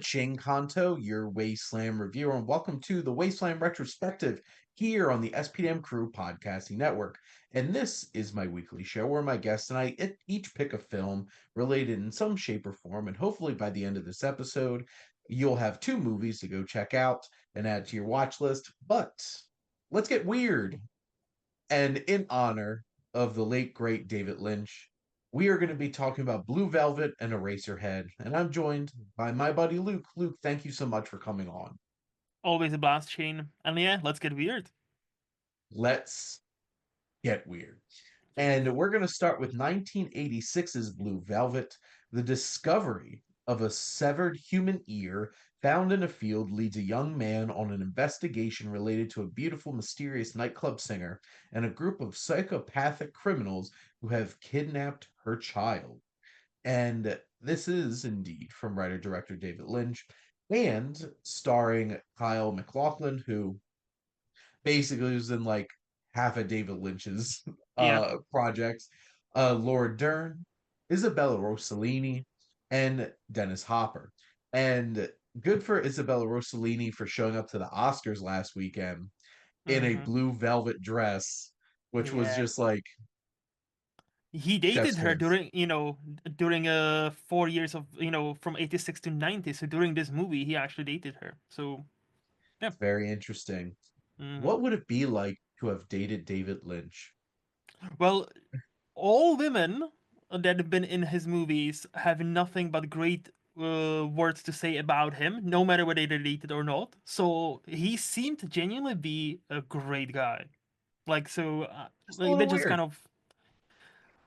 Ching Kanto, your Wasteland reviewer, and welcome to the Wasteland Retrospective here on the SPDM Crew Podcasting Network. And this is my weekly show where my guests and I each pick a film related in some shape or form. And hopefully by the end of this episode, you'll have two movies to go check out and add to your watch list. But let's get weird. And in honor of the late, great David Lynch, we are going to be talking about Blue Velvet and Eraserhead. And I'm joined by my buddy Luke. Luke, thank you so much for coming on. Always a blast, Shane. And yeah, let's get weird. Let's get weird. And we're going to start with 1986's Blue Velvet. The discovery of a severed human ear found in a field leads a young man on an investigation related to a beautiful, mysterious nightclub singer and a group of psychopathic criminals who have kidnapped her child. And this is indeed from writer director David Lynch and starring Kyle MacLachlan, who basically was in like half of David Lynch's Yeah. projects. Laura Dern, Isabella Rossellini, and Dennis Hopper. And good for Isabella Rossellini for showing up to the Oscars last weekend in a Mm-hmm. blue velvet dress, which was Yeah. just like He dated chef's her kiss. during 4 years of from 86 to 90. So during this movie, he actually dated her. So yeah. It's very interesting. hmm What would it be like to have dated David Lynch? Well, all women that have been in his movies have nothing but great words to say about him, no matter whether they dated or not. So he seemed to genuinely be a great guy. Just a Like they little just weird. kind of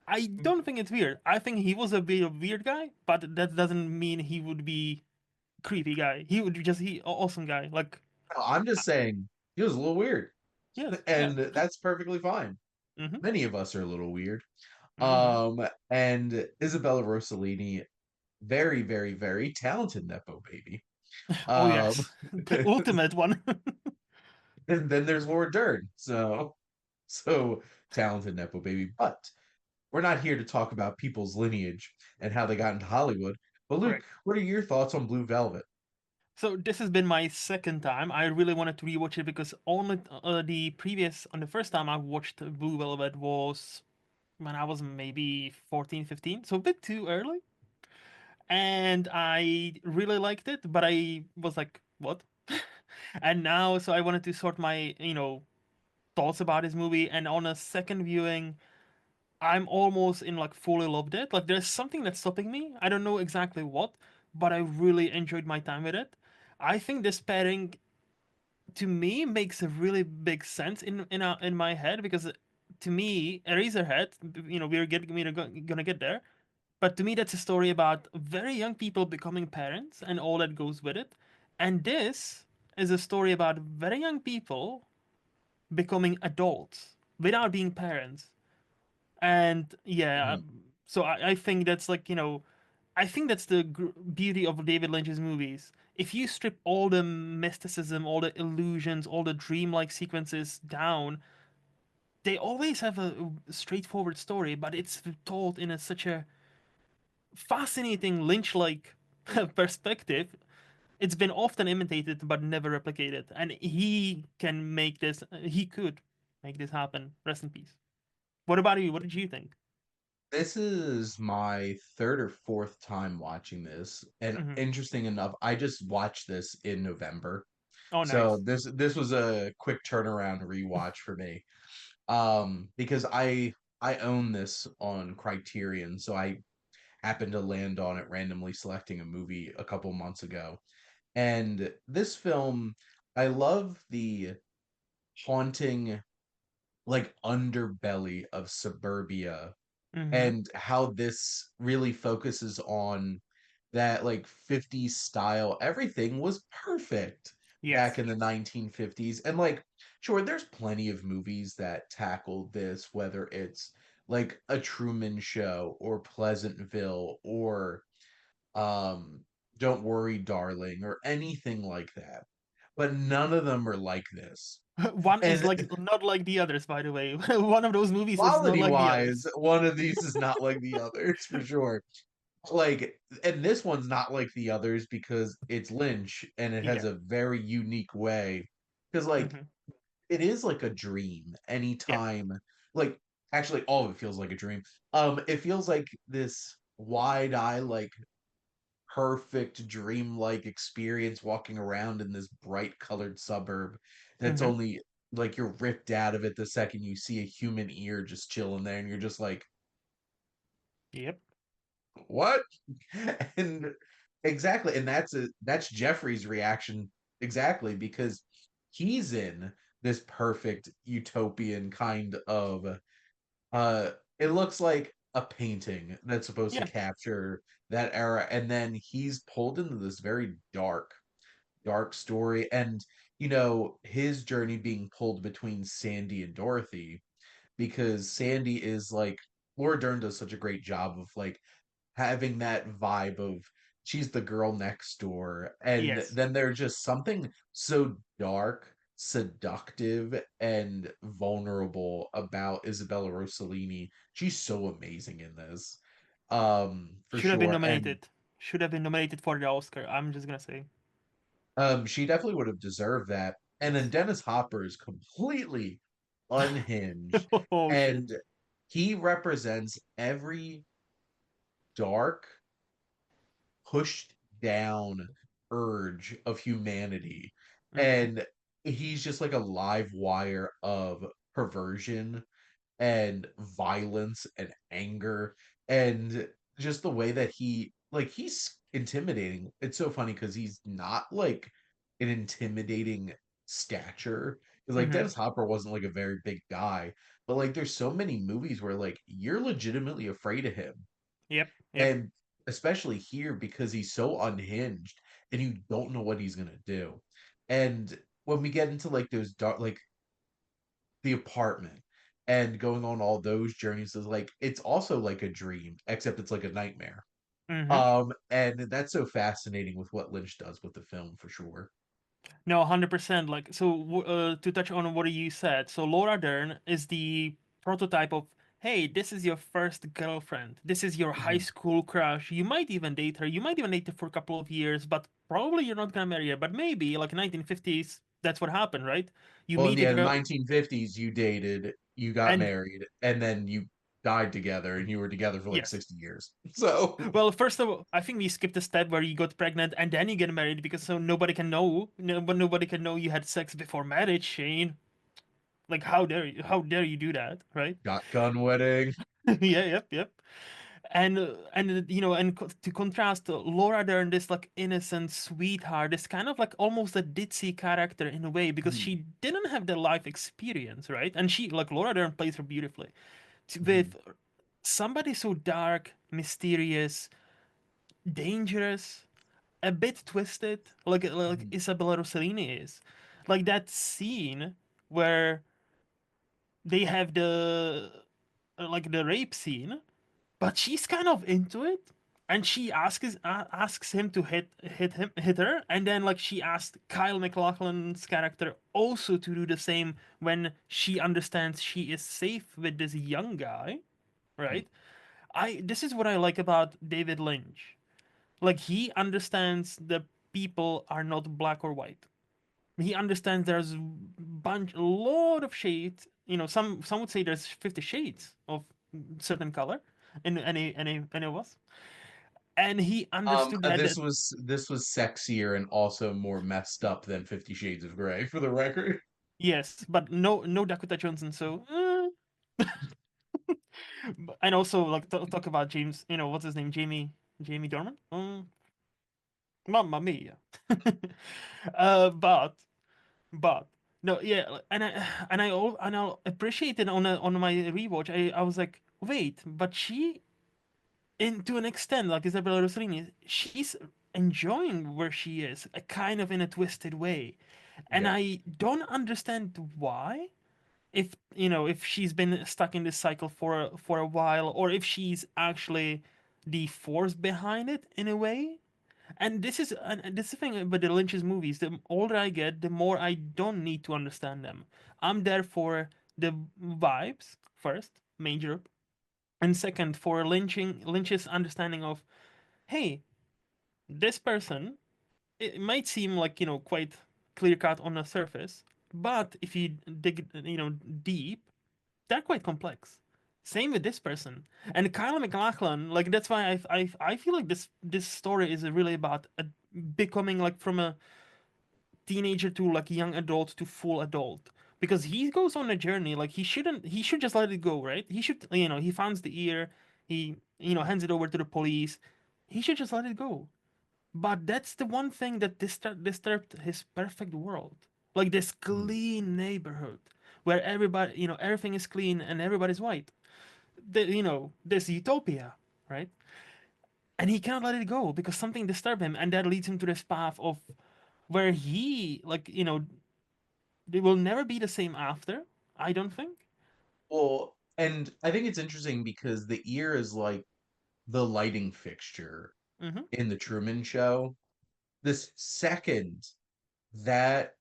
I don't think it's weird. I think he was a bit of weird guy, but that doesn't mean he would be creepy guy. He would just he awesome guy. Like No, I'm just saying he was a little weird, yes, yeah. and that's perfectly fine. Mm-hmm. Many of us are a little weird. Mm-hmm. And Isabella Rossellini, very, very, very talented Nepo baby. Oh Um, yes, the ultimate one. and then there's Laura Dern. So talented Nepo baby. But we're not here to talk about people's lineage and how they got into Hollywood. But Luke, Correct. what are your thoughts on Blue Velvet? So this has been my second time. I really wanted to rewatch it because on the first time I watched Blue Velvet was when I was maybe 14, 15, so a bit too early. And I really liked it, but I was like, what? And now, so I wanted to sort my, thoughts about this movie. And on a second viewing, I'm almost in like fully loved it. Like there's something that's stopping me. I don't know exactly what, but I really enjoyed my time with it. I think this pairing to me makes a really big sense in my head because to me, Eraserhead, we're gonna get there. But to me, that's a story about very young people becoming parents and all that goes with it. And this is a story about very young people becoming adults without being parents. And yeah, Mhm. so I think that's I think that's the beauty of David Lynch's movies. If you strip all the mysticism, all the illusions, all the dreamlike sequences down, they always have a straightforward story, but it's told in such a fascinating Lynch-like perspective. It's been often imitated but never replicated, and he can make this. He could make this happen. Rest in peace. What about you? What did you think? This is my third or fourth time watching this, and hmm interesting enough, I just watched this in November. Oh, So nice. this was a quick turnaround rewatch for me. Because I own this on Criterion, so I happened to land on it randomly selecting a movie a couple months ago. And this film, I love the haunting like underbelly of suburbia hmm and how this really focuses on that like 50s style. Everything was perfect back Yes. in the 1950s. And like, sure, there's plenty of movies that tackle this, whether it's like a Truman Show or Pleasantville or um Don't Worry, Darling, or anything like that. But none of them are like this. One is And like not like the others, by the way. One of those movies is not quality like the wise, others. one of these is not like the others for sure. like, and this one's not like the others because it's Lynch and it has Yeah. a very unique way. Because like Hmm. it is like a dream Yeah. anytime, like actually all of it feels like a dream. It feels like this wide eye, like perfect dreamlike experience walking around in this bright colored suburb that's Hmm. only like you're ripped out of it the second you see a human ear just chilling there and you're just like, Yep. what? And exactly, and that's Jeffrey's reaction exactly because he's in this perfect utopian kind of it looks like a painting that's supposed to Yeah. capture that era, and then he's pulled into this very dark story, and his journey being pulled between Sandy and Dorothy because Sandy is like Laura Dern does such a great job of like having that vibe of she's the girl next door, and Yes. then there's just something so dark, seductive, and vulnerable about Isabella Rossellini. She's so amazing in this, for Should have been sure. And nominated. Should have been nominated for the Oscar. I'm just gonna say. she definitely would have deserved that. And then Yes. Dennis Hopper is completely unhinged, Oh shit. and he represents every dark, pushed down urge of humanity. Hmm. And he's just like a live wire of perversion and violence and anger and just the way that he's intimidating. It's so funny because he's not like an intimidating stature. Because like Hmm. Dennis Hopper wasn't like a very big guy, but like there's so many movies where like you're legitimately afraid of him. Yep. Yep. And especially here because he's so unhinged and you don't know what he's gonna do. And when we get into like those dark like the apartment and going on all those journeys is like it's also like a dream, except it's like a nightmare. Hmm. And that's so fascinating with what Lynch does with the film for sure. No, 100%. Like, so to touch on what you said, so Laura Dern is the prototype of, hey, this is your first girlfriend. This is your high Mhm. school crush. You might even date her. You might even date her for a couple of years, but probably you're not gonna marry her. But maybe, like 1950s, that's what happened, right? You Well, in meet the a end, girl, 1950s, you dated, you got and married, and then you died together, and you were together for like yes. 60 years. So, Well, first of all, I think we skipped a step where you got pregnant and then you get married because so nobody can know, but nobody can know you had sex before marriage, Shane. Like, how dare you? How dare you do that, right? shotgun wedding. Yeah, yep, yep. To contrast, Laura Dern, this like innocent sweetheart, this kind of like almost a ditzy character in a way because Mhm, she didn't have the life experience, right? And she like Laura Dern plays her beautifully mhm, with somebody so dark, mysterious, dangerous, a bit twisted, like mhm. Isabella Rossellini is. Like that scene where they have the like the rape scene, but she's kind of into it, and she asks him to hit her, and then like she asked Kyle MacLachlan's character also to do the same when she understands she is safe with this young guy, right? I This is what I like about David Lynch. Like he understands that people are not black or white. He understands there's a lot of shades. Some would say there's 50 shades of certain color in any of us, and he understood This was sexier and also more messed up than 50 Shades of Grey, for the record. yes, but no Dakota Johnson. So and also like talk about James. What's his name? Jamie Dorman. Mamma mia. But no, yeah, and I appreciated on my rewatch. I was like, wait, but she, in to an extent, like Isabella Rossellini, she's enjoying where she is, kind of in a twisted way, and Yeah. I don't understand why. If she's been stuck in this cycle for a while, or if she's actually the force behind it in a way. And this is the thing with the Lynch's movies. The older I get, the more I don't need to understand them. I'm there for the vibes first, major, and second for Lynch's understanding of. hey, this person, it might seem like, quite clear cut on the surface, but if you dig, deep, they're quite complex. Same with this person. And Kyle MacLachlan, like that's why I feel like this story is really about becoming like from a teenager to like young adult to full adult, because he goes on a journey. Like he should just let it go, right? He should, he finds the ear, he, hands it over to the police. He should just let it go. But that's the one thing that disturbed his perfect world. Like this Mm. clean neighborhood where everybody, everything is clean and everybody's white. This utopia, right? And he cannot let it go because something disturbed him, and that leads him to this path of where he, like, they will never be the same after. I don't think. Well, and I think it's interesting because the ear is like the lighting fixture Mm-hmm. in the Truman Show. This second that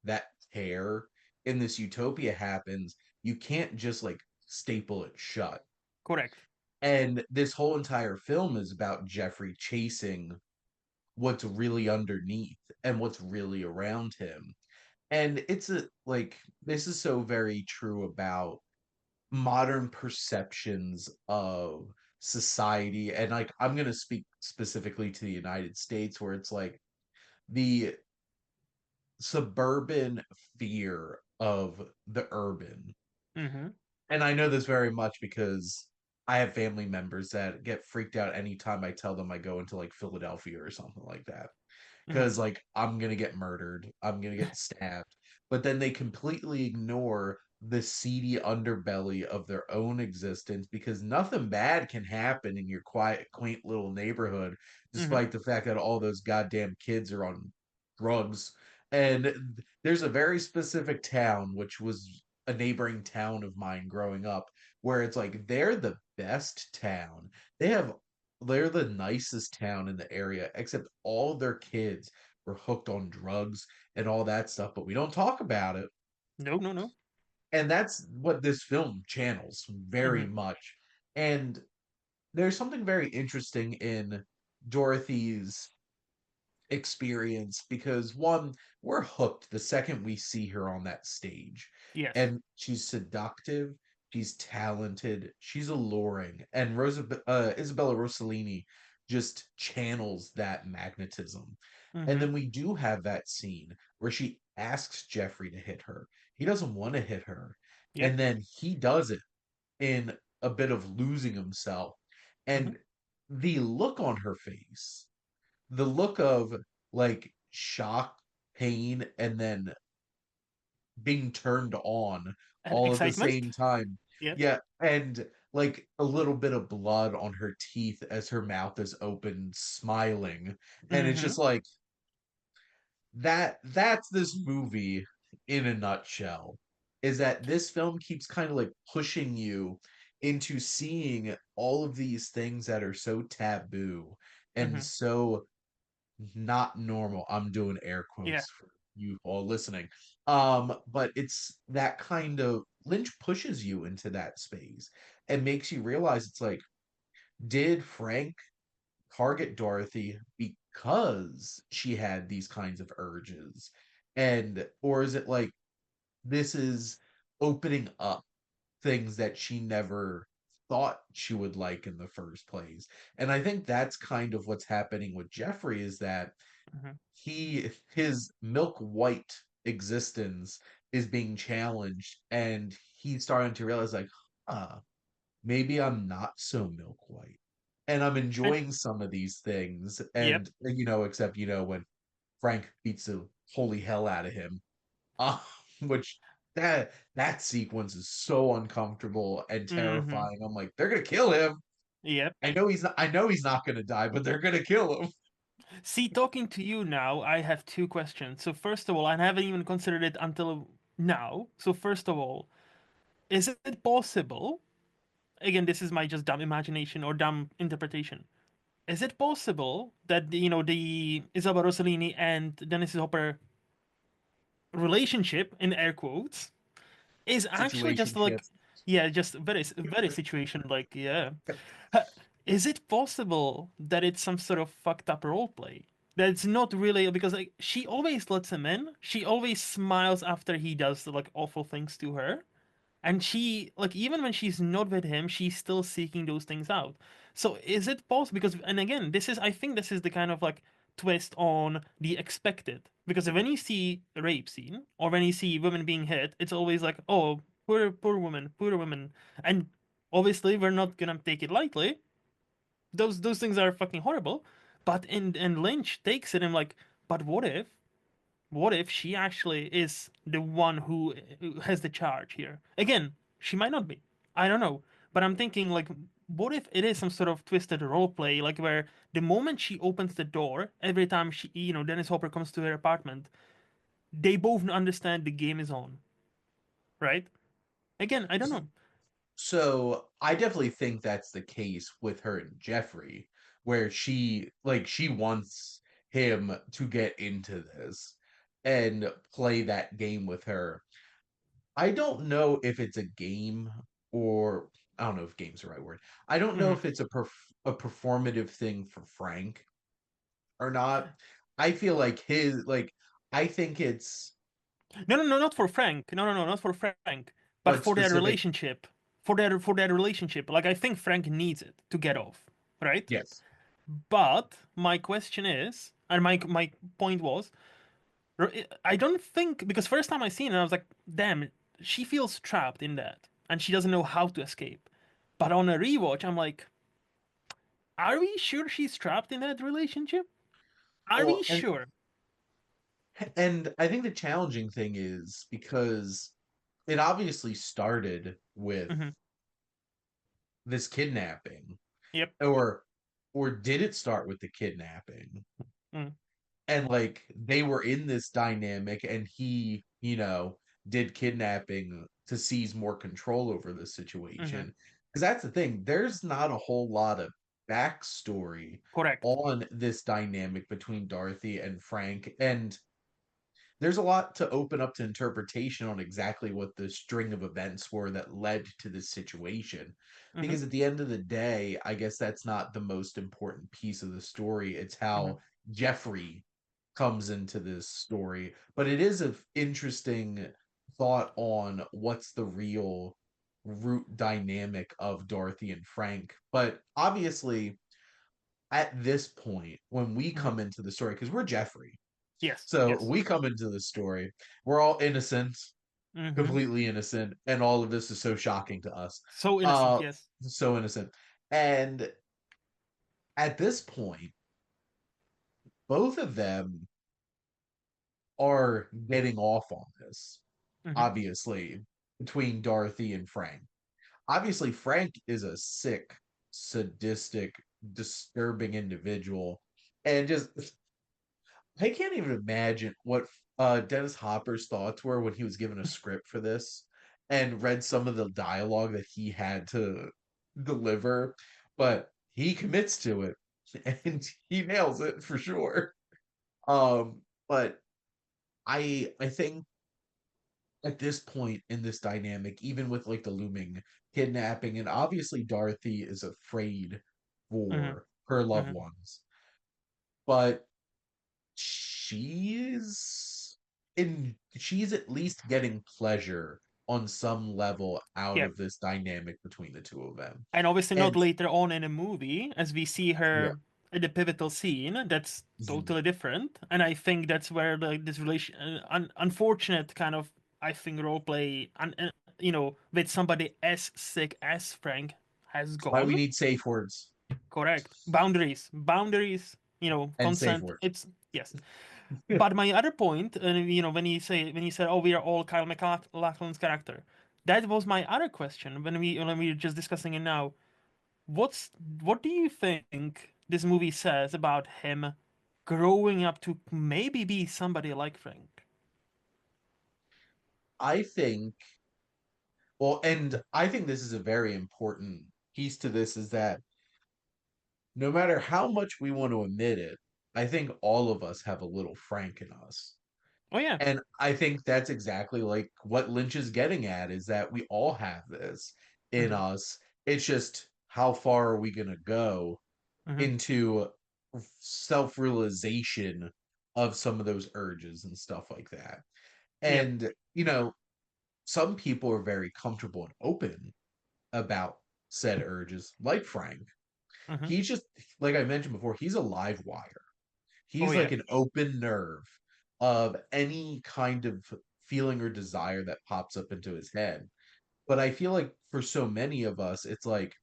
that tear in this utopia happens, you can't just like staple it shut. Correct. And this whole entire film is about Jeffrey chasing what's really underneath and what's really around him. And it's a like this is so very true about modern perceptions of society. And like I'm going to speak specifically to the United States, where it's like the suburban fear of the urban. Mm-hmm. And I know this very much because I have family members that get freaked out anytime I tell them I go into like Philadelphia or something like that, Mm-hmm. because like I'm gonna get murdered, I'm gonna get stabbed, but then they completely ignore the seedy underbelly of their own existence, because nothing bad can happen in your quiet, quaint little neighborhood, Mm-hmm. despite the fact that all those goddamn kids are on drugs. And there's a very specific town, which was a neighboring town of mine growing up, where it's like they're the best town. They have they're the nicest town in the area, except all their kids were hooked on drugs and all that stuff, but we don't talk about it. No, no, no. And that's what this film channels Mm-hmm. very much. And there's something very interesting in Dorothy's experience, because one, we're hooked the second we see her on that stage, Yes. and she's seductive, she's talented, she's alluring, and Isabella Rossellini just channels that magnetism. And Mm-hmm. then we do have that scene where she asks Jeffrey to hit her. He doesn't want to hit her, Yep. and then he does it in a bit of losing himself. Mm-hmm. And the look on her face, the look of like shock, pain, and then being turned on And all at the excitement. same time. Yep. Yeah, and like a little bit of blood on her teeth as her mouth is open, smiling. And it's Mm-hmm. just like that's this movie in a nutshell. Is that this film keeps kind of like pushing you into seeing all of these things that are so taboo and Mm-hmm. so not normal. I'm doing air Yeah. quotes for you all listening. But it's that kind of Lynch pushes you into that space and makes you realize it's like, did Frank target Dorothy because she had these kinds of urges? And or is it like this is opening up things that she never thought she would like in the first place? And I think that's kind of what's happening with Jeffrey, is that Mm-hmm. his milk white existence is being challenged, and he's starting to realize like, maybe I'm not so milk white, and I'm And enjoying some of these things. yep. And except when Frank beats the holy hell out of him, uh, which that sequence is so uncomfortable and Mm-hmm. terrifying. I'm like, they're gonna kill him. Yep. I know he's not gonna die, but they're gonna kill him. See, talking to you now, I have two questions. So first of all, I haven't even considered it until now. So first of all, is it possible? Again, this is my just dumb imagination or dumb interpretation. Is it possible that the Isabella Rossellini and Dennis Hopper relationship, in air quotes, is actually just like, Situationship. yeah, just very very situation, like, yeah. is it possible that it's some sort of fucked up role play? That it's not really because like she always lets him in. She always smiles after he does like awful things to her. And she like even when she's not with him, she's still seeking those things out. So is it possible because and again, this is I think this is the kind of like twist on the expected. Because when you see a rape scene or when you see women being hit, it's always like, oh, poor woman, poor woman. And obviously we're not gonna take it lightly, those things are fucking horrible. But and Lynch takes it and like, but what if she actually is the one who has the charge here? Again, she might not be. I don't know. But I'm thinking like, what if it is some sort of twisted role play, like where the moment she opens the door, every time she, Dennis Hopper comes to her apartment, they both understand the game is on, right? Again, I don't know. So I definitely think that's the case with her and Jeffrey, where she wants him to get into this and play that game with her. I don't know if it's a game or I don't know if game's the right word. I don't know Hmm. if it's a performative thing for Frank or not. I feel like I think it's No, no, no, not for Frank. No, no, no, not for Frank. But but for their specific. relationship, for their relationship. Like I think Frank needs it to get off, right? Yes. But my question is, and my point was, I don't think because first time I seen it, I was like, damn, she feels trapped in that, and she doesn't know how to escape. But on a rewatch, I'm like, are we sure she's trapped in that relationship? Are we Well, sure? and I think the challenging thing is because it obviously started with Hmm. this kidnapping, Yep. or did it start with the kidnapping? Mm. And like they were in this dynamic and he, did kidnapping to seize more control over the Hmm. situation. Because that's the thing, there's not a whole lot of backstory Correct. on this dynamic between Dorothy and Frank. And there's a lot to open up to interpretation on exactly what the string of events were that led to this situation. Hmm. Because at the end of the day, I guess that's not the most important piece of the story. It's Hmm. how Jeffrey comes into this story. But it is an interesting thought on what's the real root dynamic of Dorothy and Frank. But obviously, at this point, when we Hmm. come into the story, because we're Jeffrey, Yes. so Yes. we come into the story, we're all innocent, Hmm. completely innocent, and all of this is so shocking to us. So innocent. Uh Yes. so innocent. And at this point, both of them are getting off on this, Hmm. obviously, between Dorothy and Frank. Obviously, Frank is a sick, sadistic, disturbing individual. And just I can't even imagine what Dennis Hopper's thoughts were when he was given a script for this and read some of the dialogue that he had to deliver, but he commits to it and he nails it for sure. But I think at this point in this dynamic, even with like the looming kidnapping, and obviously Dorothy is afraid Hmm. for her loved Hmm. ones, but she's at least getting pleasure on some level out Yeah. of this dynamic between the two of them. And obviously not And later on in the movie, as we see yeah. her in the pivotal scene. That's Mhm. totally different, and I think that's where this relation, unfortunate kind of, I think role play, with somebody as sick as Frank has That's why we gone. need safe words Correct. Boundaries. and safe Consent. words. It's yes. But my other point, when you said, "Oh, we are all Kyle MacLachlan's character," that was my other question when we were just discussing it now. What's what do you think this movie says about him growing up to maybe be somebody like Frank? I think well, and I think this is a very important piece to this is that no matter how much we want to admit it, I think all of us have a little Frank in us. Oh yeah. And I think that's exactly like what Lynch is getting at is that we all have this in Hmm. us. It's just how far are we going to go Hmm. into self-realization of some of those urges and stuff like that. Yep. And, some people are very comfortable and open about said urges, like Frank. Hmm. He's just, like I mentioned before, he's a live wire. Oh He's yeah. like an open nerve of any kind of feeling or desire that pops up into his head. But I feel like for so many of us, it's like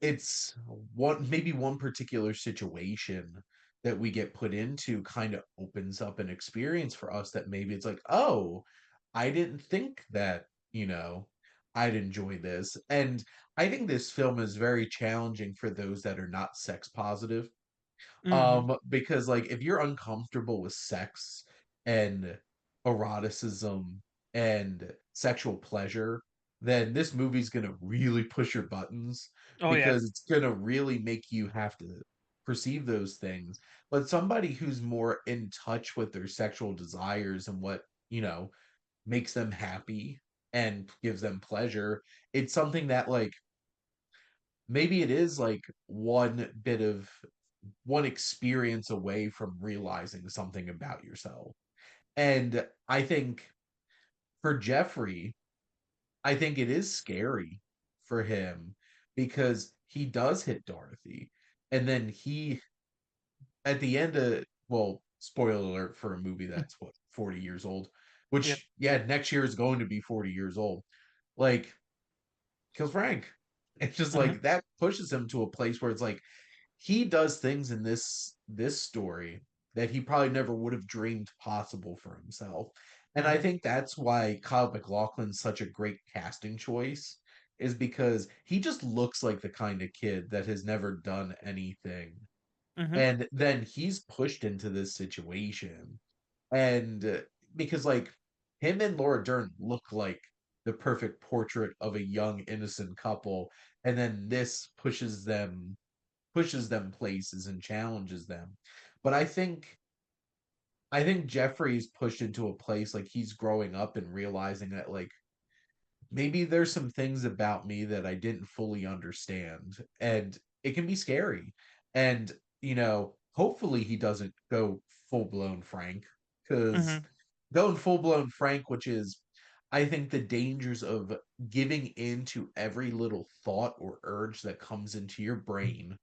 it's one particular situation that we get put into kind of opens up an experience for us that maybe it's like, oh, I didn't think that, I'd enjoy this. And I think this film is very challenging for those that are not sex positive, Hmm. because like if you're uncomfortable with sex and eroticism and sexual pleasure, then this movie's gonna really push your buttons Oh yeah. because it's gonna really make you have to perceive those things. But somebody who's more in touch with their sexual desires and what, makes them happy and gives them pleasure, it's something that like maybe it is like one experience away from realizing something about yourself. And I think for Jeffrey, I think it is scary for him because he does hit Dorothy. And then he, at the end of, well, spoiler alert for a movie that's what, 40 years old, Yep. which, yeah, next year is going to be 40 years old. Like, kills Frank. It's just Hmm. like that pushes him to a place where it's like, he does things in this story that he probably never would have dreamed possible for himself. And I Hmm. think that's why Kyle MacLachlan's such a great casting choice, is because he just looks like the kind of kid that has never done anything. Hmm. And then he's pushed into this situation. And because like him and Laura Dern look like the perfect portrait of a young innocent couple, and then this pushes them places and challenges them. But I think Jeffrey's pushed into a place like he's growing up and realizing that like maybe there's some things about me that I didn't fully understand, and it can be scary. And hopefully he doesn't go full blown Frank, because Hmm. going full blown Frank, which is I think the dangers of giving in to every little thought or urge that comes into your brain,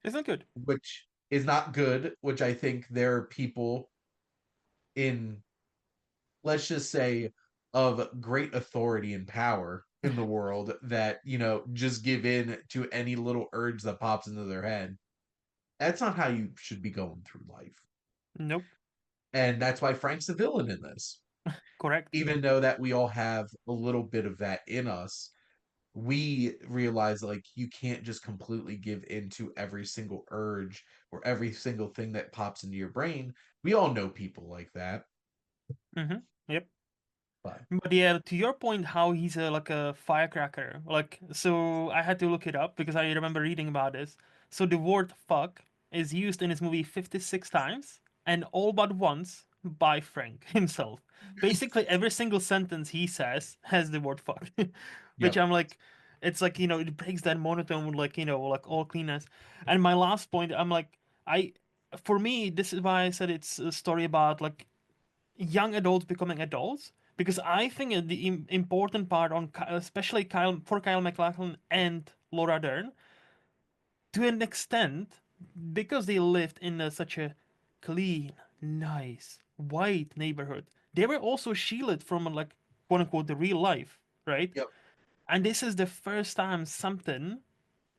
Isn't good. which is not good, which I think there are people in, let's just say, of great authority and power in the world that, just give in to any little urge that pops into their head. That's not how you should be going through life. Nope. And that's why Frank's the villain in this. Correct. Even though that we all have a little bit of that in us, we realize like you can't just completely give into every single urge or every single thing that pops into your brain. We all know people like that, Hmm. Yep. but But yeah, to your point, how he's like a firecracker. Like, so I had to look it up because I remember reading about this. So the word fuck is used in this movie 56 times, and all but once by Frank himself. Basically, every single sentence he says has the word fuck, which yep, I'm like, it's like, it breaks that monotone with like, like all cleanness. And my last point, I'm like, for me, this is why I said it's a story about like young adults becoming adults, because I think the important part on especially Kyle MacLachlan and Laura Dern, to an extent, because they lived in such a clean, nice, white neighborhood, they were also shielded from like quote unquote the real life, right? yep, And this is the first time something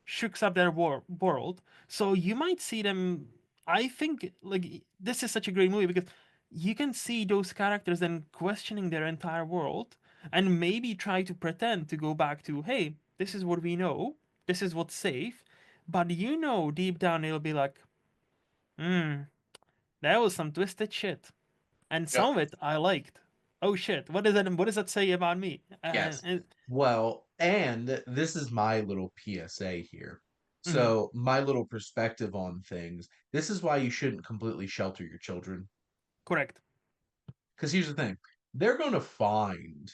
shooks up their world. So you might see them. I think like this is such a great movie because you can see those characters then questioning their entire world and maybe try to pretend to go back to, hey, this is what we know, this is what's safe. But deep down it'll be like, hmm, that was some twisted shit. And yep, some of it I liked. Oh shit, what does that say about me? yes. And Well, and this is my little PSA here. mhm, So, my little perspective on things. This is why you shouldn't completely shelter your children. correct. Because here's the thing, they're going to find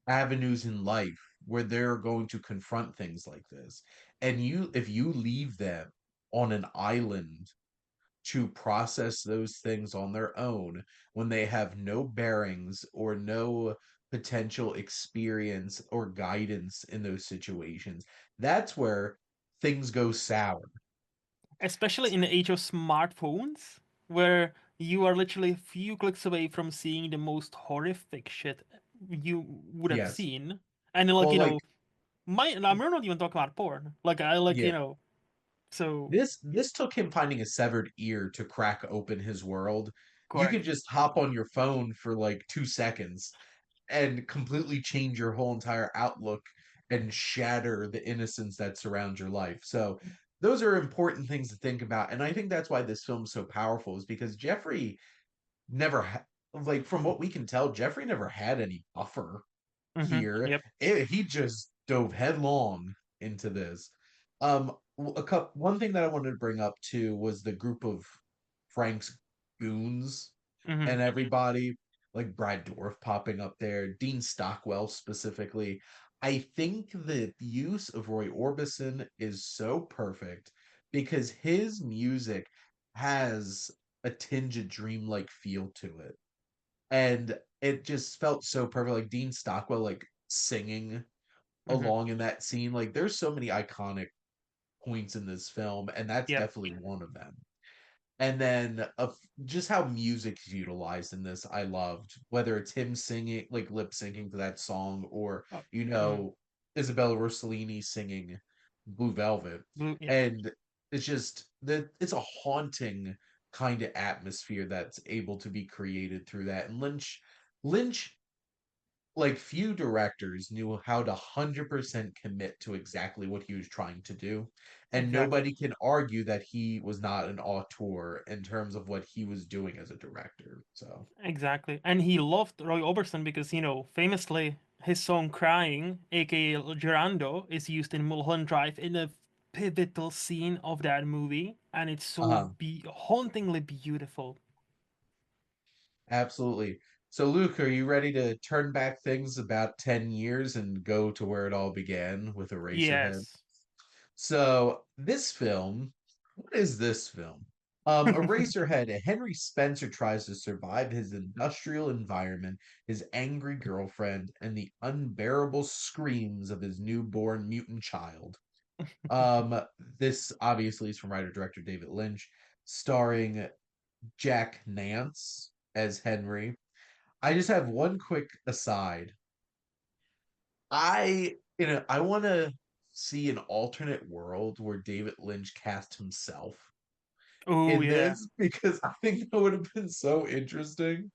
avenues in life where they're going to confront things like this. And if you leave them on an island to process those things on their own when they have no bearings or no potential experience or guidance in those situations, that's where things go sour. Especially in the age of smartphones, where you are literally a few clicks away from seeing the most horrific shit you would have Yes. seen. And like, Well, like, we're not even talking about porn. Like I like, yeah, so this took him finding a severed ear to crack open his world. You can correct. just hop on your phone for like 2 seconds and completely change your whole entire outlook and shatter the innocence that surrounds your life. So those are important things to think about. And I think that's why this film's so powerful is because Jeffrey never like from what we can tell, Jeffrey never had any buffer here. Yep. He just dove headlong into this. One thing that I wanted to bring up too was the group of Frank's goons Hmm. and everybody, like Brad Dourif popping up there, Dean Stockwell specifically. I think the use of Roy Orbison is so perfect because his music has a tinge of dreamlike feel to it, and it just felt so perfect. Like Dean Stockwell, like singing Hmm. along in that scene. Like there's so many iconic points in this film, and that's Yep. definitely one of them. And then just how music's utilized in this, I loved. Whether it's him singing, like lip syncing to that song, or Oh, you mhm. know, Isabella Rossellini singing Blue Velvet, Blue. Yep. and it's just that it's a haunting kind of atmosphere that's able to be created through that. And Lynch, like few directors, knew how to 100% commit to exactly what he was trying to do. And Exactly. nobody can argue that he was not an auteur in terms of what he was doing as a director. So, Exactly. And he loved Roy Orbison because, famously, his song Crying, aka Gerando, is used in Mulholland Drive in a pivotal scene of that movie. And it's so uh hauntingly beautiful. absolutely. So, Luke, are you ready to turn back things about 10 years and go to where it all began with Eraserhead? Yes. So this film, what is this film? Eraserhead, Henry Spencer tries to survive his industrial environment, his angry girlfriend, and the unbearable screams of his newborn mutant child. This obviously is from writer-director David Lynch, starring Jack Nance as Henry. I just have one quick aside. I want to see an alternate world where David Lynch cast himself Oh, in yeah. this because I think that would have been so interesting.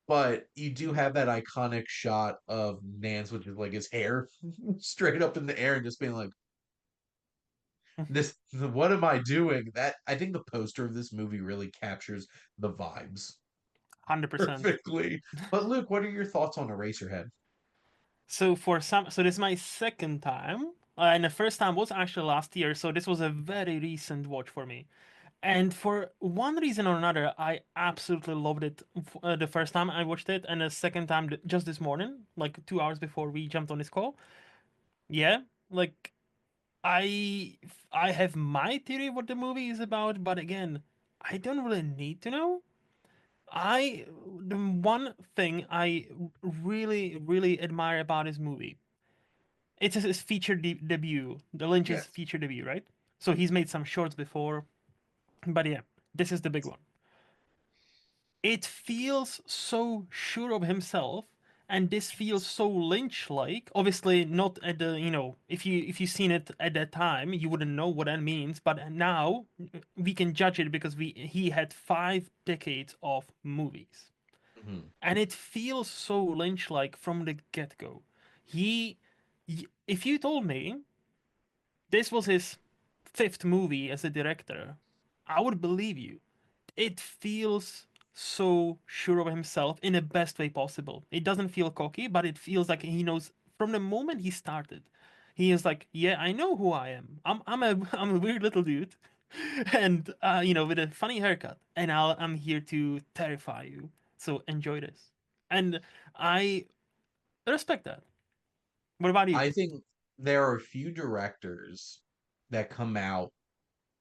But you do have that iconic shot of Nance with like his hair straight up in the air and just being like, "This, what am I doing?" That I think the poster of this movie really captures the vibes 100%. perfectly. But Luke, what are your thoughts on Eraserhead? So this is my second time. And the first time was actually last year, so this was a very recent watch for me. And for one reason or another, I absolutely loved it the first time I watched it, and the second time just this morning, like 2 hours before we jumped on this call. Yeah, like I I have my theory what the movie is about, but again, I don't really need to know. The one thing I really admire about this movie, it's his feature debut, the Lynch's Yes. feature debut, right? So he's made some shorts before, but yeah, this is the big one. It feels so sure of himself, and this feels so Lynch like. Obviously not at the, if you've seen it at that time you wouldn't know what that means, but now we can judge it because we he had 5 decades of movies, Mhm. and it feels so Lynch like from the get-go. he if you told me this was his fifth movie as a director, I would believe you. It feels so sure of himself in the best way possible. It doesn't feel cocky, but it feels like he knows from the moment he started. He is like, yeah, I know who I am. I'm a I'm a weird little dude, and with a funny haircut, and I'm here to terrify you. So enjoy this, and I respect that. What about you? I think there are a few directors that come out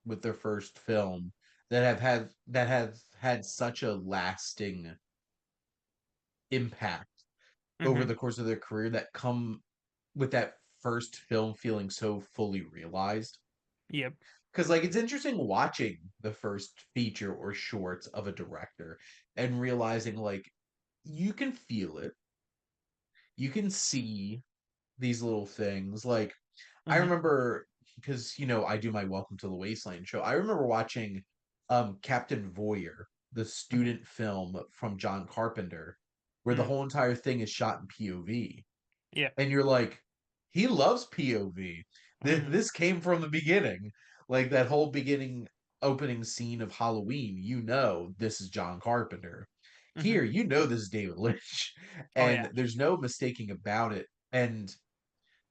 with their first film that have had such a lasting impact over Mm-hmm. the course of their career that come with that first film feeling so fully realized. Yep. Because like it's interesting watching the first feature or shorts of a director and realizing like you can feel it, you can see these little things. Like I Mm-hmm. remember because I do my Welcome to the Wasteland show. I remember watching Captain Voyeur, the Mm-hmm. student film from John Carpenter, where the Mm. whole entire thing is shot in POV. Yeah. And you're like, he loves POV. Mm-hmm. This came from the beginning. Like that whole beginning opening scene of Halloween, this is John Carpenter. Mm-hmm. Here, this is David Lynch. Oh And yeah. there's no mistaking about it. And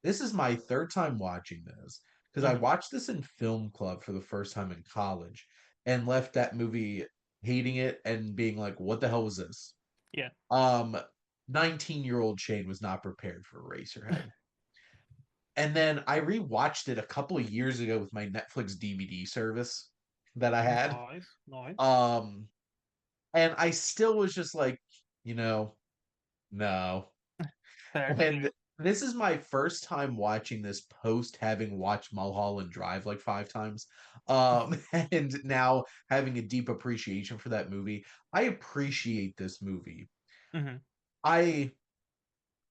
this is my third time watching this because I Mm-hmm. watched this in film club for the first time in college and left that movie hating it and being like, what the hell was this? Yeah. Um, 19-year-old Shane was not prepared for Eraserhead. And then I rewatched it a couple of years ago with my Netflix DVD service that I had. Nice. Nice. Um, and I still was just like, no. Fair. And this is my first time watching this post having watched Mulholland Drive like 5 times. And now having a deep appreciation for that movie. I appreciate this movie. Mm-hmm. I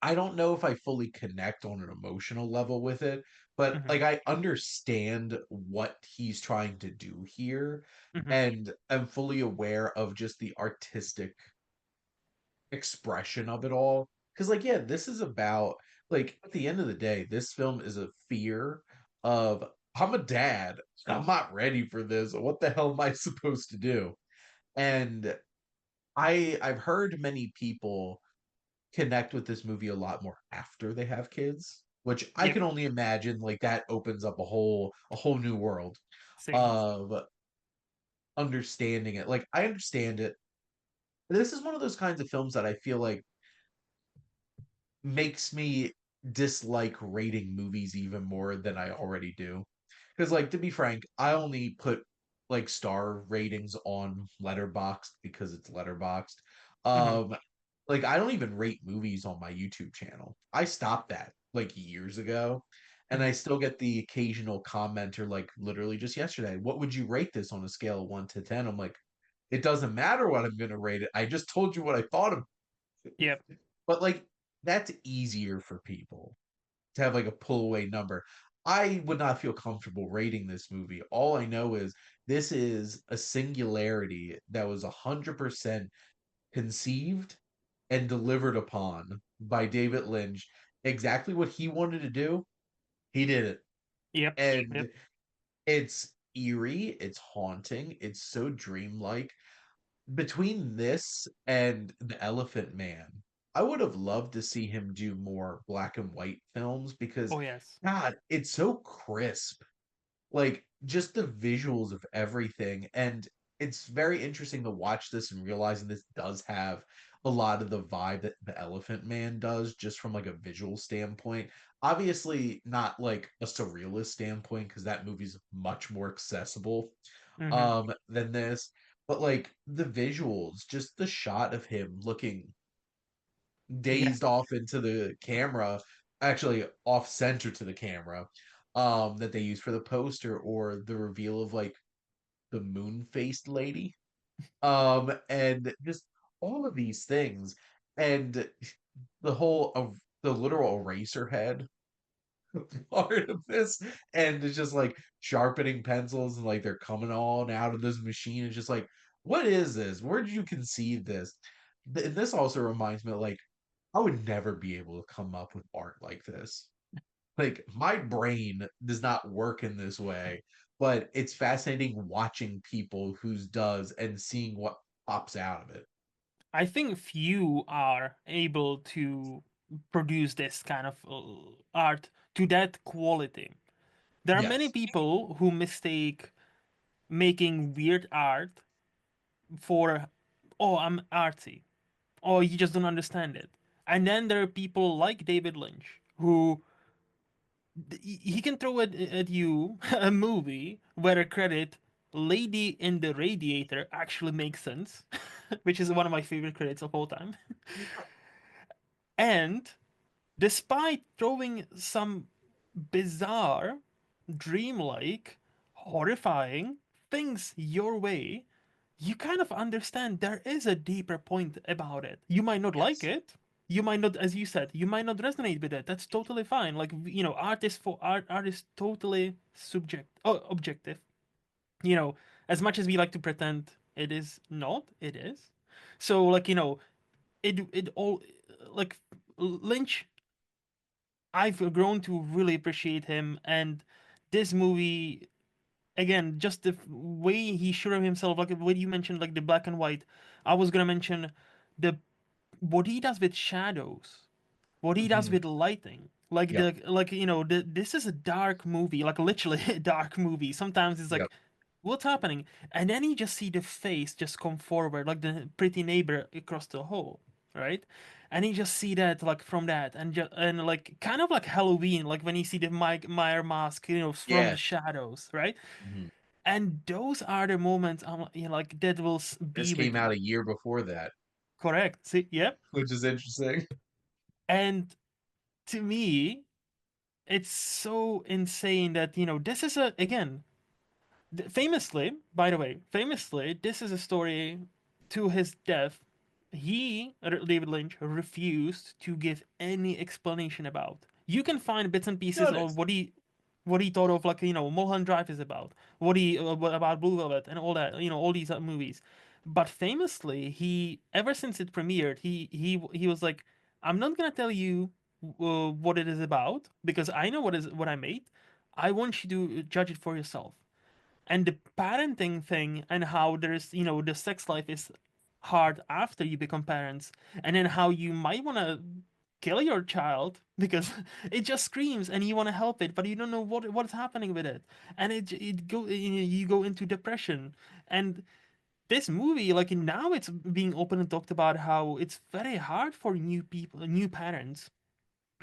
I don't know if I fully connect on an emotional level with it, but Mm-hmm. like I understand what he's trying to do here Mm-hmm. and I'm fully aware of just the artistic expression of it all. Because like yeah, this is about like at the end of the day, this film is a fear of I'm a dad. I'm not ready for this. What the hell am I supposed to do? And I've heard many people connect with this movie a lot more after they have kids, which I Yep. can only imagine like that opens up a whole new world Same. of understanding it. Like I understand it. This is one of those kinds of films that I feel like makes me dislike rating movies even more than I already do. Because, like, to be frank, I only put like star ratings on Letterboxd because it's Letterboxd. Mm-hmm. Um, like I don't even rate movies on my YouTube channel. I stopped that like years ago, and I Mm-hmm. still get the occasional commenter like literally just yesterday, what would you rate this on a scale of 1 to 10? I'm like, it doesn't matter what I'm gonna rate it. I just told you what I thought of Yep. but like that's easier for people to have like a pull away number. I would not feel comfortable rating this movie. All I know is this is a singularity that was 100% conceived and delivered upon by David Lynch. Exactly what he wanted to do, he did it. Yep. And Yep. it's eerie, it's haunting, it's so dreamlike between this and The Elephant Man, I would have loved to see him do more black and white films because Oh yes. God, it's so crisp. Like just the visuals of everything. And it's very interesting to watch this and realizing this does have a lot of the vibe that The Elephant Man does, just from like a visual standpoint. Obviously, not like a surrealist standpoint, because that movie's much more accessible Mm-hmm. than this, but like the visuals, just the shot of him looking Yeah. dazed off into the camera, actually off center to the camera, that they use for the poster, or the reveal of like the moon faced lady, and just all of these things, and the whole of the literal eraser head part of this, and it's just like sharpening pencils and like they're coming on out of this machine. It's just like, what is this? Where did you conceive this? This also reminds me of like I would never be able to come up with art like this. Like my brain does not work in this way, but it's fascinating watching people whose does and seeing what pops out of it. I think few are able to produce this kind of art to that quality. There are many Yes. people who mistake making weird art for, oh, I'm artsy. Oh, you just don't understand it. And then there are people like David Lynch who he can throw at you a movie where a credit "Lady in the Radiator" actually makes sense, which is one of my favorite credits of all time. And despite throwing some bizarre, dreamlike, horrifying things your way, you kind of understand there is a deeper point about it. You might not like Yes. it. You might not, as you said, you might not resonate with it. That's totally fine. Like art is for art is totally objective. You know, as much as we like to pretend it is not, it is. So like it all like Lynch, I've grown to really appreciate him, and this movie again, just the way he showed himself, like when you mentioned like the black and white, I was gonna mention the what he does with shadows, what he does Hmm. with lighting. Like Yep. this is a dark movie, like literally a dark movie. Sometimes it's Yep. like, what's happening? And then you just see the face just come forward, like the pretty neighbor across the hall, right? And you just see that like from that, and like kind of like Halloween, like when you see the Mike Meyer mask, from the Yeah. shadows, right? Hmm. And those are the moments like that will This be with came out you. a year before that, Correct. See, yep. which is interesting. And to me, it's so insane that this is a again famously, by the way, famously, this is a story to his death. David Lynch, refused to give any explanation about. You can find bits and pieces of Notice. what he thought of, like Mulholland Drive is about, about Blue Velvet and all that, all these movies. But famously, he ever since it premiered, he was like, I'm not gonna tell you what it is about because I know what I made. I want you to judge it for yourself. And the parenting thing and how there's the sex life is hard after you become parents, and then how you might want to kill your child because it just screams and you want to help it but you don't know what's happening with it, and you go into depression. And this movie, like now, it's being open and talked about how it's very hard for new parents,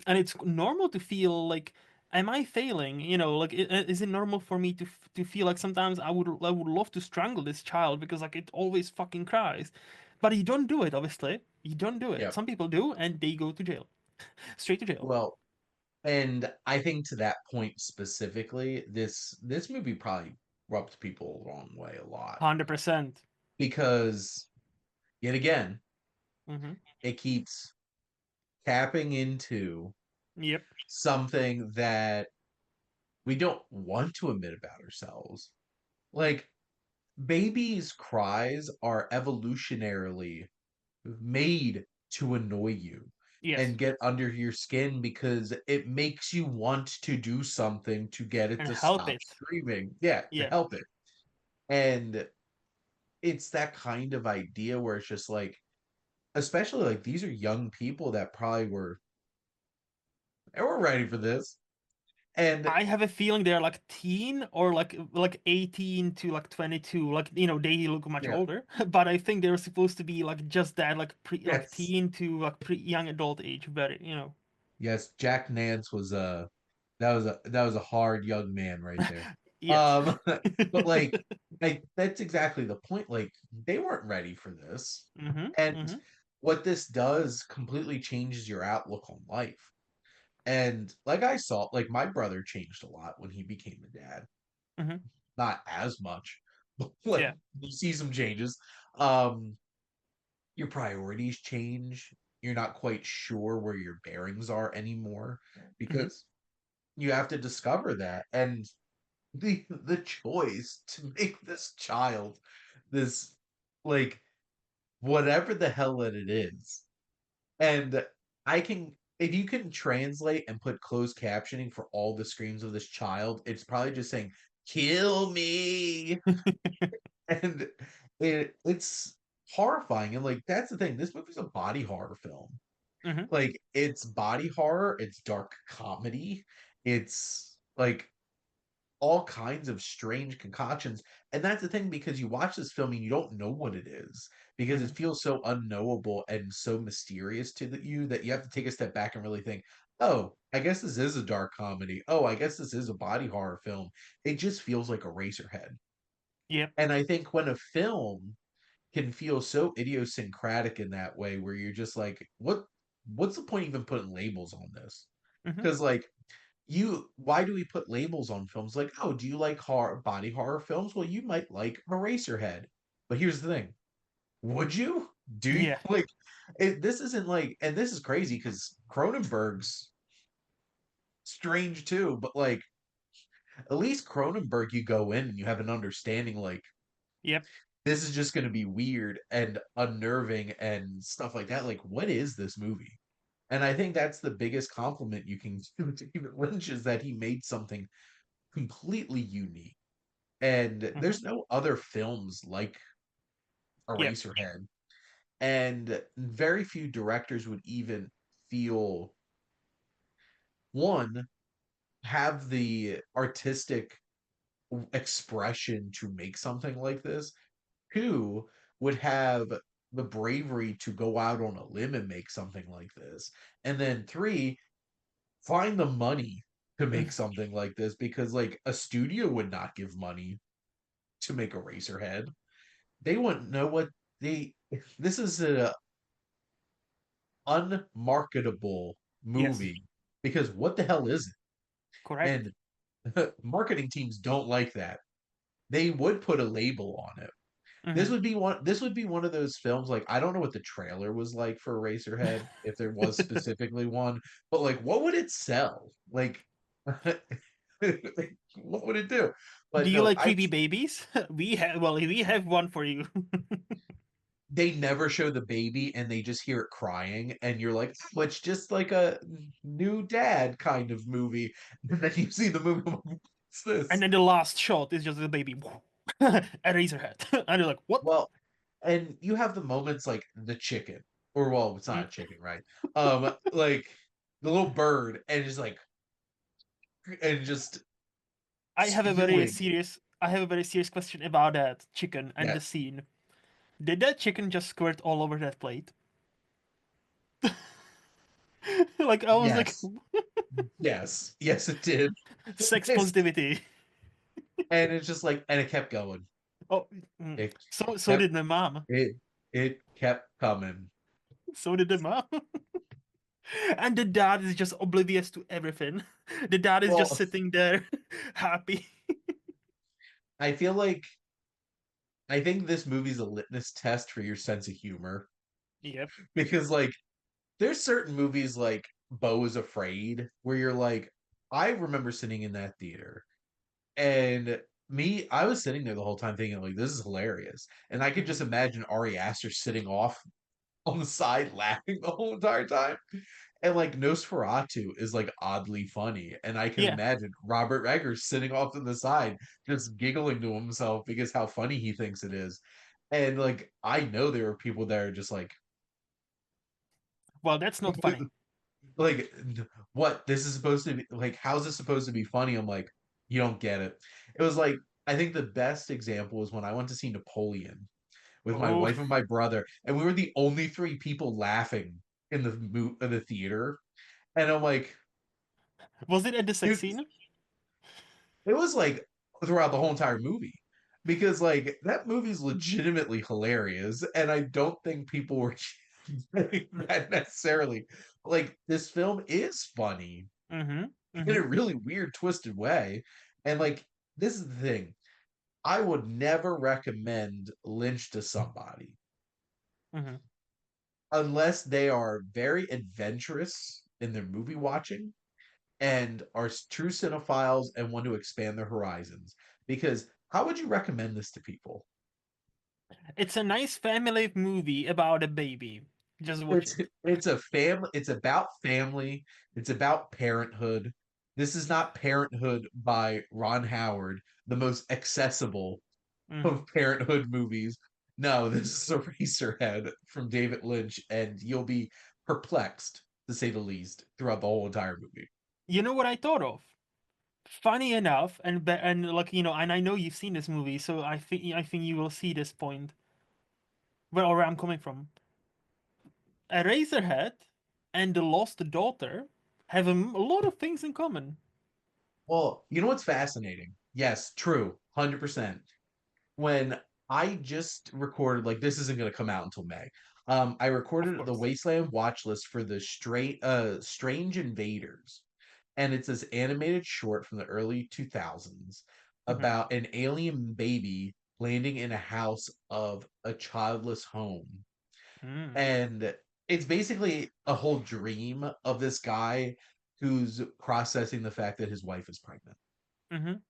and it's normal to feel like, am I failing, like is it normal for me to feel like sometimes I would love to strangle this child because like it always fucking cries. But you don't do it, obviously. You don't do it. Yep. Some people do, and they go to jail. Straight to jail. Well, and I think to that point specifically, this movie probably rubbed people the wrong way a lot 100%. because yet again, Mm-hmm. it keeps tapping into Yep. something that we don't want to admit about ourselves. Like babies' cries are evolutionarily made to annoy you Yes. and get under your skin because it makes you want to do something to get it And to help stop it. screaming. Yeah, to Yeah. help it. And it's that kind of idea where it's just like, especially like these are young people that probably were ready for this. And I have a feeling they're like teen or like 18 to like 22. Like they look much yeah, older, but I think they're supposed to be like just that, like yes, teen to like pre young adult age. Very, yes, Jack Nance was that was a hard young man right there. yes. Um, but like that's exactly the point. Like they weren't ready for this. Mm-hmm. And Mm-hmm. what this does completely changes your outlook on life. And like I saw, like my brother changed a lot when he became a dad. Mm-hmm. Not as much, but like Yeah. you see some changes. Um, your priorities change. You're not quite sure where your bearings are anymore Mm-hmm. because you have to discover that. And the choice to make this child this like whatever the hell that it is. And I can if you can translate and put closed captioning for all the screams of this child, it's probably just saying kill me. And it's horrifying. And like that's the thing, this movie's a body horror film. Mm-hmm. Like it's body horror, it's dark comedy, it's like all kinds of strange concoctions. And that's the thing because you watch this film and you don't know what it is because it Mm-hmm. feels so unknowable and so mysterious to you that you have to take a step back and really think, oh, I guess this is a dark comedy. Oh, I guess this is a body horror film. It just feels like a Razorhead. Yep. And I think when a film can feel so idiosyncratic in that way, where you're just like, what's the point even putting labels on this? Hmm. Because like why do we put labels on films? Like, oh, do you like body horror films? Well, you might like Eraserhead. But here's the thing. Would you? Do you Yeah. like this isn't like, and this is crazy because Cronenberg's strange too, but like at least Cronenberg, you go in and you have an understanding like Yep. this is just going to be weird and unnerving and stuff like that. Like, what is this movie? And I think that's the biggest compliment you can do to David Lynch is that he made something completely unique. And Hmm. there's no other films like Yep. Eraserhead. And very few directors would even feel one, have the artistic expression to make something like this. Two, would have the bravery to go out on a limb and make something like this. And then three, find the money to make something like this because like a studio would not give money to make a Racerhead. They wouldn't know what they this is an unmarketable Yes. movie because what the hell is Correct. it? And marketing teams don't like that. They would put a label on it. Hmm. This would be one of those films like I don't know what the trailer was like for Eraserhead if there was specifically one, but like what would it sell? Like what would it do? Do But you no, like I creepy babies? We have one for you. they never show the baby and they just hear it crying and you're like, "Oh, it's just like a new dad kind of movie." And then you see the movie, what's And this? then the last shot is just the baby. Eraserhead. And you're like, what? Well, and you have the moments like the chicken, or well, it's not Mm. a chicken, right? Like the little bird, and just like and just spewing. I have a very serious question about that chicken and Yeah, the scene. Did that chicken just squirt all over that plate? Like I was like, yes, yes, it did. sex It's- positivity. and it's just like, and it kept going. Oh, It so kept did my mom. it it kept coming. So did the mom. And the dad is just oblivious to everything. The dad is just Well, sitting there, happy. I feel like I think this movie's a litmus test for your sense of humor Yep. because like there's certain movies like Beau is Afraid where you're like, I remember sitting in that theater and I was sitting there the whole time thinking like this is hilarious, and I could Hmm. just imagine Ari Aster sitting off on the side laughing the whole entire time, and like Nosferatu is like oddly funny, and I can Yeah. imagine Robert Eggers sitting off to the side just giggling to himself because how funny he thinks it is, and like I know there are people that are just Well, that's not funny. like what this is supposed to be like how's this supposed to be funny. I'm like, you don't get it. It was like I think the best example was when I went to see Napoleon with my Oh, wife and my brother, and we were the only three people laughing in the theater, and I'm like, was it at the sex dude, scene? it was like throughout the whole entire movie because like that movie's legitimately hilarious, and I don't think people were that necessarily. Like this film is funny Mm-hmm. in Mm-hmm. a really weird, twisted way. And like, this is the thing. I would never recommend Lynch to somebody Mm-hmm. unless they are very adventurous in their movie watching and are true cinephiles and want to expand their horizons. Because how would you recommend this to people? It's a nice family movie about a baby. Just watch It's it. it's a family. It's about family. It's about parenthood. This is not Parenthood by Ron Howard, the most accessible Mm-hmm. of Parenthood movies. No, this is Eraserhead from David Lynch, and you'll be perplexed, to say the least, throughout the whole entire movie. You know what I thought of? Funny enough, and like and I know you've seen this movie, so I think you will see this point where I'm coming from. Eraserhead and the Lost Daughter have a lot of things in common. Well, you know what's fascinating? Yes, true, 100%. When I just recorded, like this isn't going to come out until May. I Of recorded the course. Wasteland watch list for the Strange Invaders, and it's this animated short from the early 2000s Hmm. about an alien baby landing in a house of a childless home. Mm. And it's basically a whole dream of this guy who's processing the fact that his wife is pregnant. Hmm.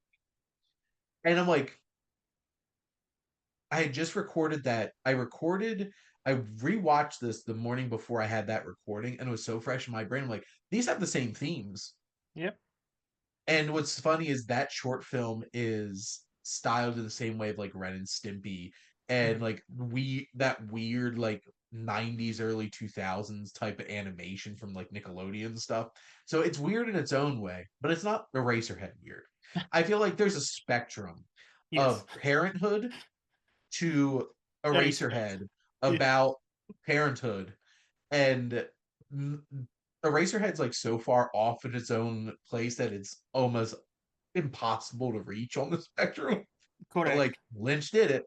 And I'm like, I had just recorded that. I rewatched this the morning before I had that recording, and it was so fresh in my brain. I'm like, these have the same themes. Yep. And what's funny is that short film is styled in the same way of like Ren and Stimpy and Hmm. like we that weird like 90s early 2000s type of animation from like Nickelodeon stuff. So it's weird in its own way, but it's not Eraserhead weird. I feel like there's a spectrum Yes. of parenthood to Eraserhead. Eraserhead Yeah. about parenthood, and Eraserhead's like so far off in its own place that it's almost impossible to reach on the spectrum. But like Correct. Lynch did it,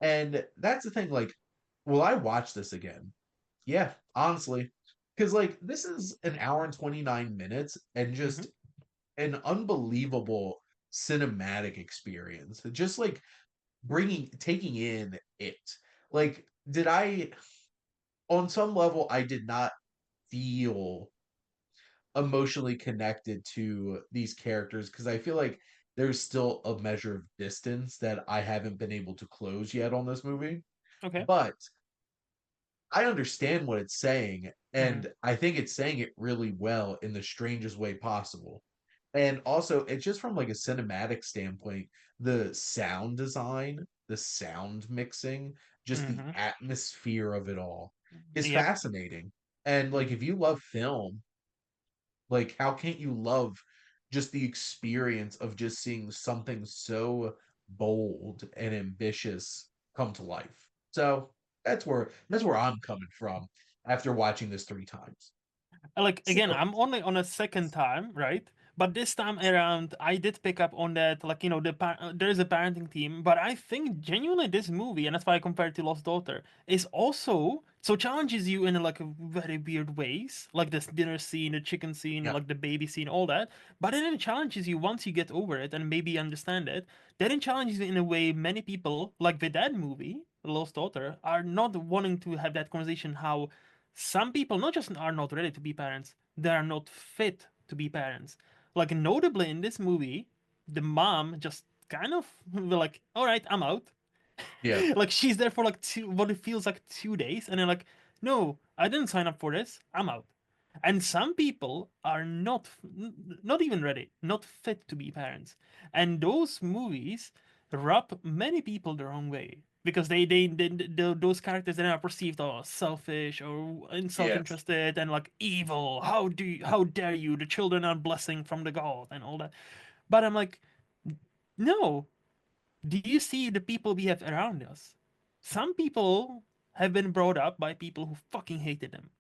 and that's the thing. Like, will I watch this again? Yeah, honestly, because like this is an hour and 29 minutes, and Hmm. just an unbelievable cinematic experience. Just like taking in it. Like, did I on some level I did not feel emotionally connected to these characters because I feel like there's still a measure of distance that I haven't been able to close yet on this movie. Okay. But I understand what it's saying, Hmm. and I think it's saying it really well in the strangest way possible. And also, it's just from like a cinematic standpoint, the sound design, the sound mixing, just the Hmm. atmosphere of it all is Yep. fascinating. And like, if you love film, like, how can't you love just the experience of just seeing something so bold and ambitious come to life? So that's where I'm coming from after watching this 3 times. Like again, So I'm only on a second time, right? But this time around, I did pick up on that, like there's a parenting theme, but I think genuinely this movie, and that's why I compared to Lost Daughter, is also so challenges you in like a very weird ways, like this dinner scene, the chicken scene, yeah, like the baby scene, all that. But then it challenges you once you get over it and maybe understand it. Then it challenges you in a way many people, like with that movie, Lost Daughter, are not wanting to have that conversation. How some people not just are not ready to be parents, they are not fit to be parents. Like notably in this movie, the mom just kind of like, all right, I'm out. yeah, Like she's there for like what it feels like 2 days, and then like, no, I didn't sign up for this. I'm out. And some people are not even ready, not fit to be parents. And those movies rub many people the wrong way because those characters then are perceived as selfish or yes, self-interested and like evil. How dare you? The children are blessing from the god and all that. But I'm like, no, do you see the people we have around us? Some people have been brought up by people who fucking hated them.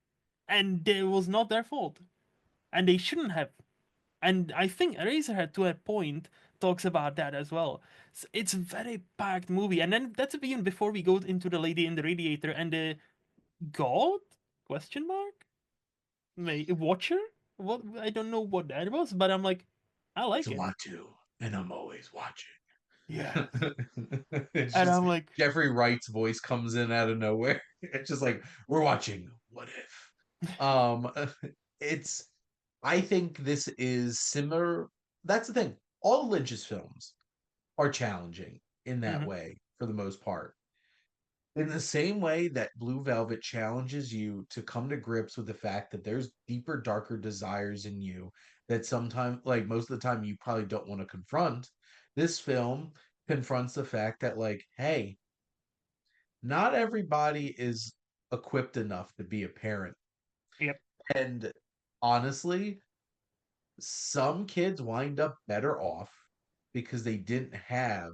And it was not their fault. And they shouldn't have. And I think Eraserhead, to a point, talks about that as well. It's a very packed movie. And then that's even before we go into the lady in the radiator and the god? Question mark? Watcher? What? I don't know what that was, but I'm like, I it's like a it. lot too, and I'm always watching. Yes. It's And just I'm like, Jeffrey Wright's voice comes in out of nowhere. It's just like we're watching What If. Um, it's I think this is similar. That's the thing. All Lynch's films are challenging in that mhm, way for the most part. In the same way that Blue Velvet challenges you to come to grips with the fact that there's deeper, darker desires in you that sometimes, like most of the time, you probably don't want to confront. This film confronts the fact that, like, hey, not everybody is equipped enough to be a parent. yep, And honestly, some kids wind up better off because they didn't have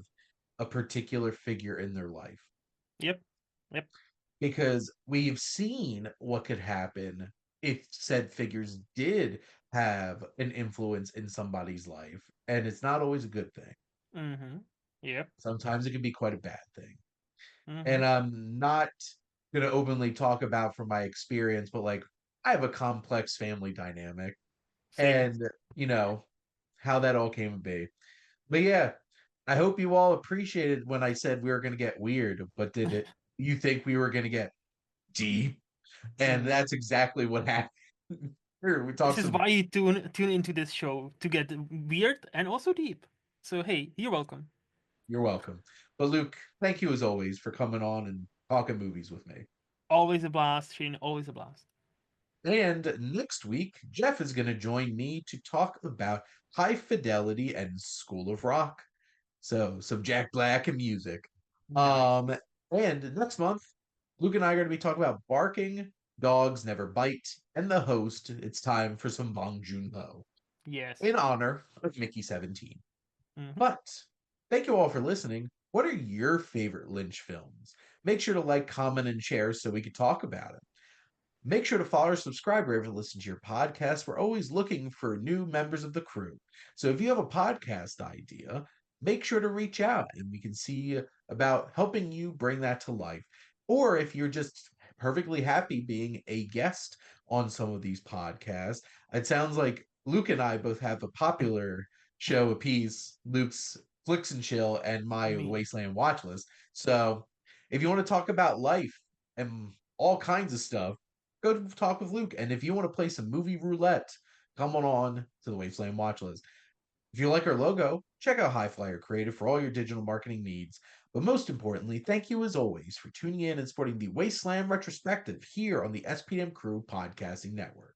a particular figure in their life. yep, yep, Because we've seen what could happen if said figures did have an influence in somebody's life, and it's not always a good thing. Mm-hmm. Yep. Sometimes it can be quite a bad thing. Mm-hmm. And I'm not going to openly talk about from my experience, but like I have a complex family dynamic Same. and, you know, how that all came to be. But yeah, I hope you all appreciated when I said we were going to get weird, but did it? You think we were going to get deep? And Mm. that's exactly what happened. Here, we This talked is some. why you tune into this show to get weird and also deep. So hey, you're welcome. You're welcome. But Luke, thank you as always for coming on and talking movies with me. Always a blast, Shane. Always a blast. And next week, Jeff is going to join me to talk about High Fidelity and School of Rock. So, some Jack Black and music. Nice. Um, and next month, Luke and I are going to be talking about Barking Dogs Never Bite, and the host. It's time for some Bong Joon Ho Yes. in honor of Mickey 17. Mm-hmm. But thank you all for listening. What are your favorite Lynch films? Make sure to like, comment, and share so we can talk about it. Make sure to follow or subscribe wherever you listen to your podcast. We're always looking for new members of the crew. So if you have a podcast idea, make sure to reach out and we can see about helping you bring that to life. Or if you're just perfectly happy being a guest on some of these podcasts, it sounds like Luke and I both have a popular show apiece, Luke's Flicks and Chill and my Me. Wasteland watch list. So if you want to talk about life and all kinds of stuff, go to talk with Luke. And if you want to play some movie roulette, come on to the Wasteland watch list. If you like our logo, check out High Flyer Creative for all your digital marketing needs. But most importantly, thank you as always for tuning in and supporting the Wasteland Retrospective here on the SPM Crew Podcasting Network.